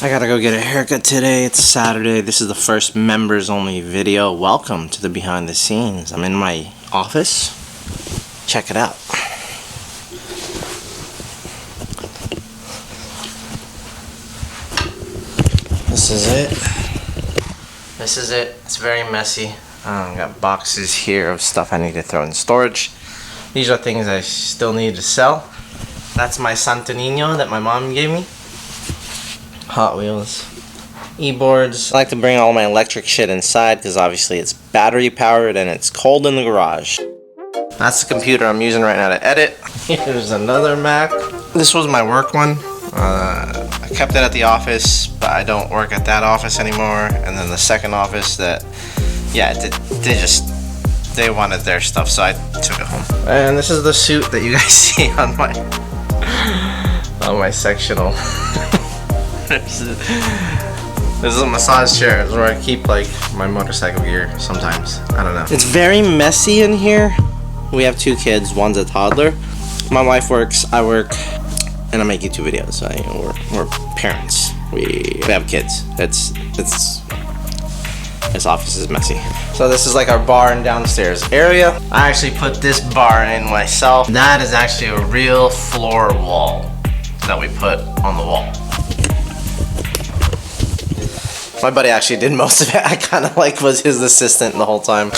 I gotta go get a haircut today. It's Saturday. This is the first members only video. Welcome to the behind the scenes. I'm in my office. Check it out. This is it. This is it. It's very messy. Got boxes here of stuff I need to throw in storage. These are things I still need to sell. That's my Santo Niño that my mom gave me. Hot Wheels. E-boards. I like to bring all my electric shit inside because obviously it's battery powered and it's cold in the garage. That's the computer I'm using right now to edit. Here's another Mac. This was my work one. I kept it at the office, but I don't work at that office anymore. And then the second office that, yeah, they wanted their stuff, so I took it home. And this is the suit that you guys see on my sectional. This is a massage chair. This is where I keep like my motorcycle gear sometimes. I don't know. It's very messy in here. We have 2 kids. One's a toddler. My wife works. I work. And I make YouTube videos. So we're parents. We have kids. This office is messy. So this is like our bar and downstairs area. I actually put this bar in myself. That is actually a real floor wall that we put on the wall. My buddy actually did most of it. I kind of like was his assistant the whole time.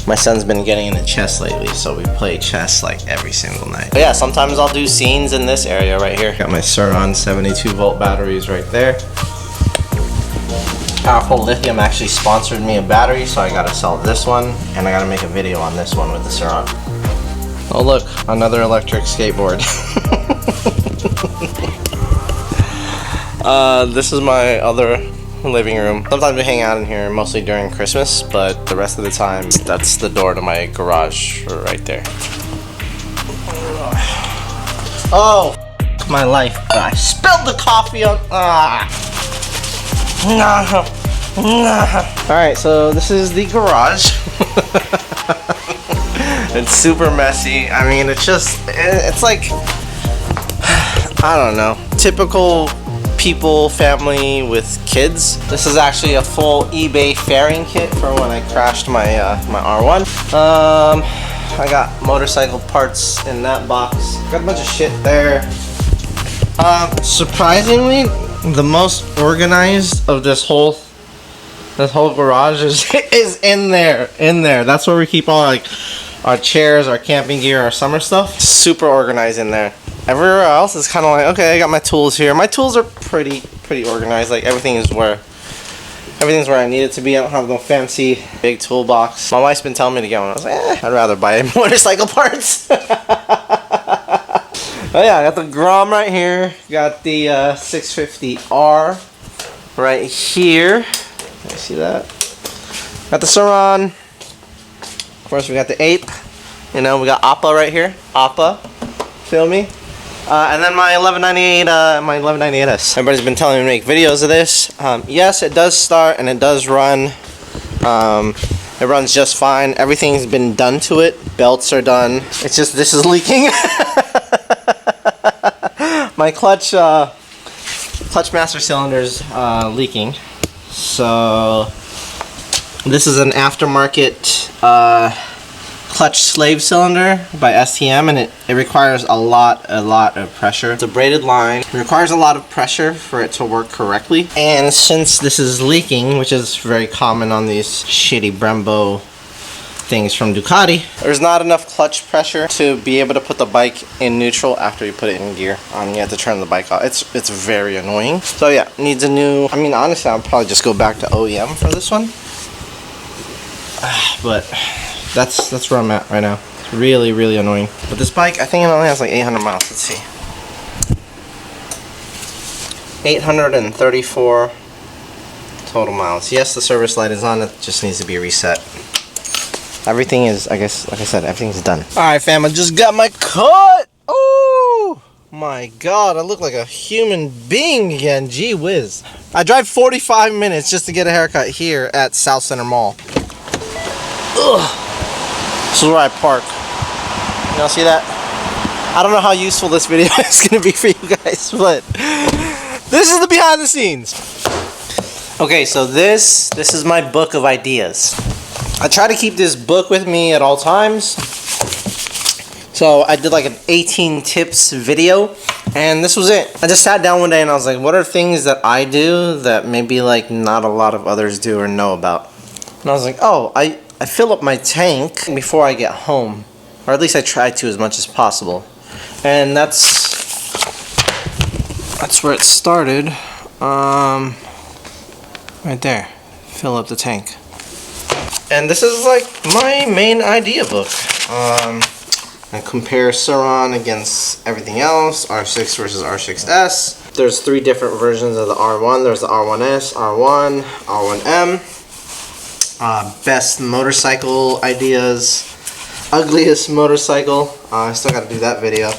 My son's been getting into chess lately, so we play chess like every single night. But yeah, sometimes I'll do scenes in this area right here. Got my Suron 72 volt batteries right there. Powerful Lithium actually sponsored me a battery, so I gotta sell this one, and I gotta make a video on this one with the Suron. Oh look, another electric skateboard. This is my other living room. Sometimes we hang out in here, mostly during Christmas, but the rest of the time, that's the door to my garage right there. Oh, my life. I spilled the coffee on. Alright, so this is the garage. It's super messy. I mean, it's like, I don't know, typical people, family with kids. This is actually a full eBay fairing kit for when I crashed my my R1. I got motorcycle parts in that box. Got a bunch of shit there. Surprisingly, the most organized of this whole garage is in there. That's where we keep all like our chairs, our camping gear, our summer stuff. Super organized in there. Everywhere else is kind of like, okay, I got my tools here. My tools are pretty organized. Like everything's where I need it to be. I don't have no fancy big toolbox. My wife's been telling me to get one. I was like, I'd rather buy motorcycle parts. Oh yeah, I got the Grom right here. Got the 650R right here. Can you see that? Got the Suron. Of course, we got the Ape. You know, we got Appa right here. Appa. Feel me? And then my 1198S. Everybody's been telling me to make videos of this. Yes, it does start and it does run. It runs just fine. Everything's been done to it. Belts are done. It's just this is leaking. My clutch master cylinder's leaking. So this is an aftermarket clutch slave cylinder by STM, and it requires a lot of pressure. It's a braided line. It requires a lot of pressure for it to work correctly. And since this is leaking, which is very common on these shitty Brembo things from Ducati, there's not enough clutch pressure to be able to put the bike in neutral after you put it in gear. You have to turn the bike off. It's very annoying. So yeah, needs a new. I mean, honestly, I'll probably just go back to OEM for this one. But that's where I'm at right now. It's really annoying. But this bike, I think it only has like 800 miles. Let's see. 834 total miles. Yes, the service light is on. It just needs to be reset. Everything is, I guess, like I said, everything's done. Alright, fam, I just got my cut! Oh my god, I look like a human being again. Gee whiz. I drive 45 minutes just to get a haircut here at South Center Mall. Ugh. This is where I park. Y'all see that? I don't know how useful this video is going to be for you guys, but this is the behind the scenes. Okay, so this is my book of ideas. I try to keep this book with me at all times. So I did like an 18 tips video, and this was it. I just sat down one day and I was like, what are things that I do that maybe like not a lot of others do or know about? And I was like, oh, I fill up my tank before I get home, or at least I try to as much as possible. And that's where it started. Right there, fill up the tank. And this is like my main idea book. I compare Suron against everything else, R6 versus R6S. There's 3 different versions of the R1. There's the R1S, R1, R1M. Best motorcycle ideas, ugliest motorcycle. I still got to do that video.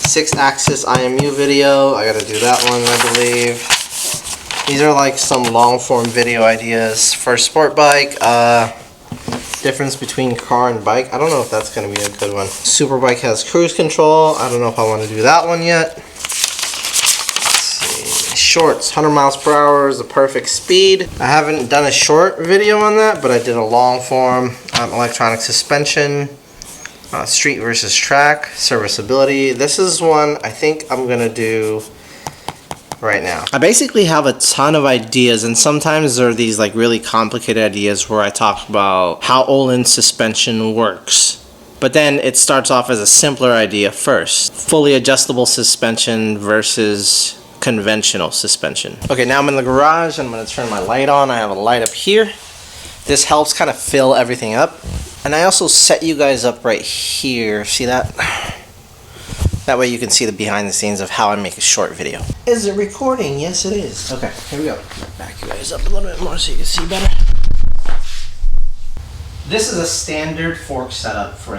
6-axis IMU video. I got to do that one, I believe. These are like some long form video ideas for sport bike. Difference between car and bike. I don't know if that's going to be a good one. Superbike has cruise control. I don't know if I want to do that one yet. Let's see. Shorts, 100 miles per hour is the perfect speed. I haven't done a short video on that, but I did a long form. Electronic suspension, street versus track, serviceability. This is one I think I'm going to do right now. I basically have a ton of ideas, and sometimes there are these like really complicated ideas where I talk about how Olin suspension works. But then it starts off as a simpler idea first. Fully adjustable suspension versus conventional suspension. Okay, now I'm in the garage. I'm gonna turn my light on. I have a light up here. This helps kind of fill everything up. And I also set you guys up right here. See that? That way you can see the behind the scenes of how I make a short video. Is it recording? Yes, it is. Okay, here we go. Back you guys up a little bit more so you can see better. This is a standard fork setup for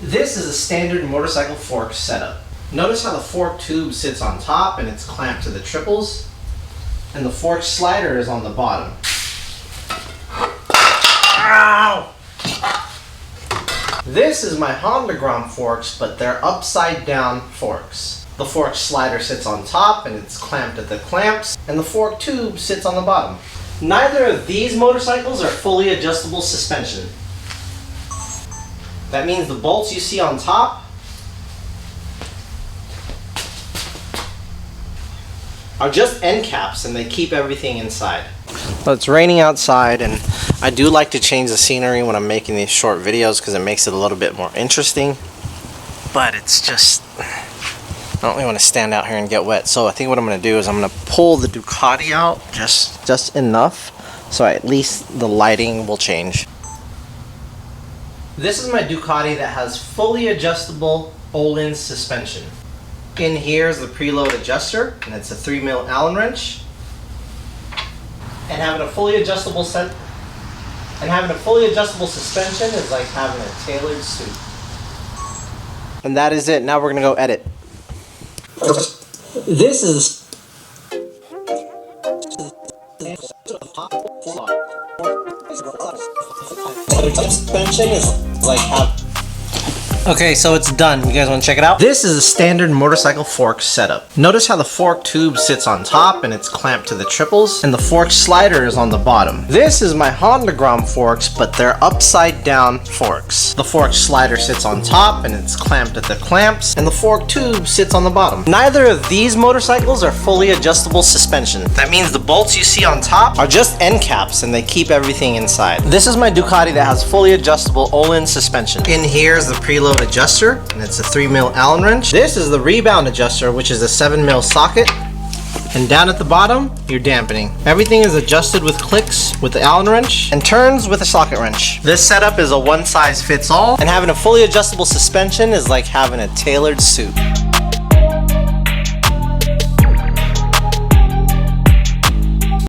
This is a standard motorcycle fork setup. Notice how the fork tube sits on top and it's clamped to the triples, and the fork slider is on the bottom. Ow! This is my Honda Grom forks, but they're upside down forks. The fork slider sits on top and it's clamped at the clamps, and the fork tube sits on the bottom. Neither of these motorcycles are fully adjustable suspension. That means the bolts you see on top are just end caps, and they keep everything inside. Well, it's raining outside, and I do like to change the scenery when I'm making these short videos because it makes it a little bit more interesting. But it's just, I don't really want to stand out here and get wet. So I think what I'm going to do is I'm going to pull the Ducati out just enough so at least the lighting will change. This is my Ducati that has fully adjustable Olin suspension. In here is the preload adjuster, and it's a 3mm Allen wrench. And having a fully adjustable suspension is like having a tailored suit. And that is it. Now we're gonna go edit. This is suspension is like how. Okay, so it's done. You guys want to check it out? This is a standard motorcycle fork setup. Notice how the fork tube sits on top and it's clamped to the triples, and the fork slider is on the bottom. This is my Honda Grom forks, but they're upside down forks. The fork slider sits on top and it's clamped at the clamps, and the fork tube sits on the bottom. Neither of these motorcycles are fully adjustable suspension. That means the bolts you see on top are just end caps, and they keep everything inside. This is my Ducati that has fully adjustable Olin suspension. In here is the preload adjuster, and it's a 3mm Allen wrench. This is the rebound adjuster, which is a 7mm socket. And down at the bottom, your dampening. Everything is adjusted with clicks with the Allen wrench and turns with a socket wrench. This setup is a one size fits all, and having a fully adjustable suspension is like having a tailored suit.